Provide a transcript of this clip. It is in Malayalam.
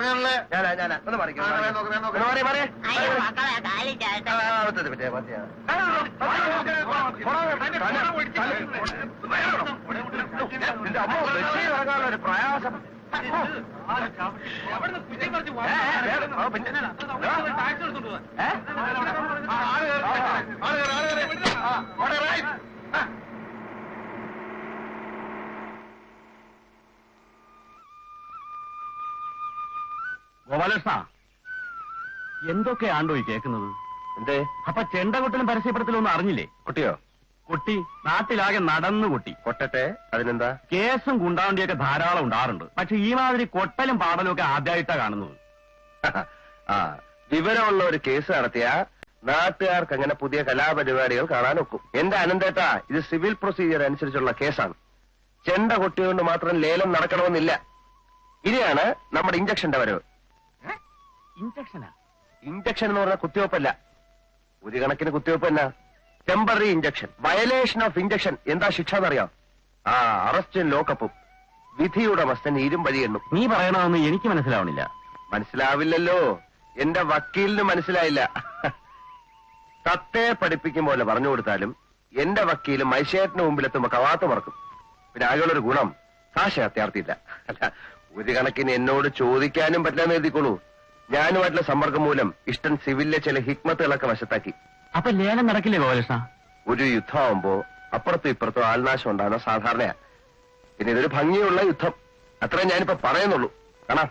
ഞാനാ ഒന്ന് മറിക്കാം. ഇറങ്ങാനുള്ള ഒരു പ്രയാസം. ഗോപാലകൃഷ്ണ, എന്തൊക്കെയാണ്ടോ ഈ കേൾക്കുന്നത്? എന്തേ? അപ്പൊ ചെണ്ടകൊട്ടിലും പരസ്യപ്പെടുത്തലൊന്നും അറിഞ്ഞില്ലേ? കുട്ടിയോ? കുട്ടി നാട്ടിലാകെ നടന്നു കുട്ടി. കൊട്ടട്ടെ, അതിനെന്താ? കേസും കുണ്ടാവണ്ടിയൊക്കെ ധാരാളം ഉണ്ടാറുണ്ട്. പക്ഷെ ഈ മാതിരി കൊട്ടലും പാടലും ഒക്കെ ആദ്യമായിട്ടാ കാണുന്നത്. ആ, വിവരമുള്ള ഒരു കേസ് നടത്തിയ നാട്ടുകാർക്ക് അങ്ങനെ പുതിയ കലാപരിപാടികൾ കാണാനൊക്കും. എന്റെ അനന്തേട്ടാ, ഇത് സിവിൽ പ്രൊസീജിയർ അനുസരിച്ചുള്ള കേസാണ്. ചെണ്ട കൊട്ടിയോണ്ട് മാത്രം ലേലം നടക്കണമെന്നില്ല. ഇനിയാണ് നമ്മുടെ ഇഞ്ചക്ഷന്റെ വരവ്. ഇഞ്ചക്ഷനാ? ഇഞ്ചക്ഷൻ എന്ന് പറഞ്ഞാൽ കുത്തിവെപ്പല്ല. ഒരു കണക്കിന് കുത്തിവെപ്പ് തന്നെ. Temporary injection, violation of injection. എന്താ ശിക്ഷ എന്നറിയാം? ആ, അറസ്റ്റും ലോക്കപ്പും. വിധിയുടെ മസ്തൻ ഇരുമ്പഴി എണ്ണും. നീ പറയണമെന്ന് എനിക്ക് മനസ്സിലാവണില്ല. മനസ്സിലാവില്ലല്ലോ, എന്റെ വക്കീലിന് മനസ്സിലായില്ല. തത്തെ പഠിപ്പിക്കും പോലെ പറഞ്ഞു കൊടുത്താലും എന്റെ വക്കീല് മൈശേറ്റിന് മുമ്പിലെത്തുമ്പോ കവാത്ത് മറക്കും. പിന്നെ ആകെയുള്ളൊരു ഗുണം, ഭാഷ അത്യാർത്ഥിയില്ല. അല്ല, ഒരു കണക്കിന് എന്നോട് ചോദിക്കാനും പറ്റില്ലെന്ന് എഴുതിക്കോളൂ. ഞാനുമായിട്ടുള്ള സമ്പർക്കം മൂലം ഇഷ്ടൻ സിവിലിലെ ചില ഹിക്മത്തുകളൊക്കെ വശത്താക്കി. അപ്പൊ ലേലം നടക്കില്ലേ ഗോപാലകൃഷ്ണ? ഒരു യുദ്ധമാകുമ്പോ അപ്പുറത്തും ഇപ്പുറത്തും ആൾനാശം ഉണ്ടാകുന്ന സാധാരണയാ. പിന്നെ ഇതൊരു ഭംഗിയുള്ള യുദ്ധം. അത്രേ ഞാനിപ്പോ പറയുന്നുള്ളൂ. കാണാം.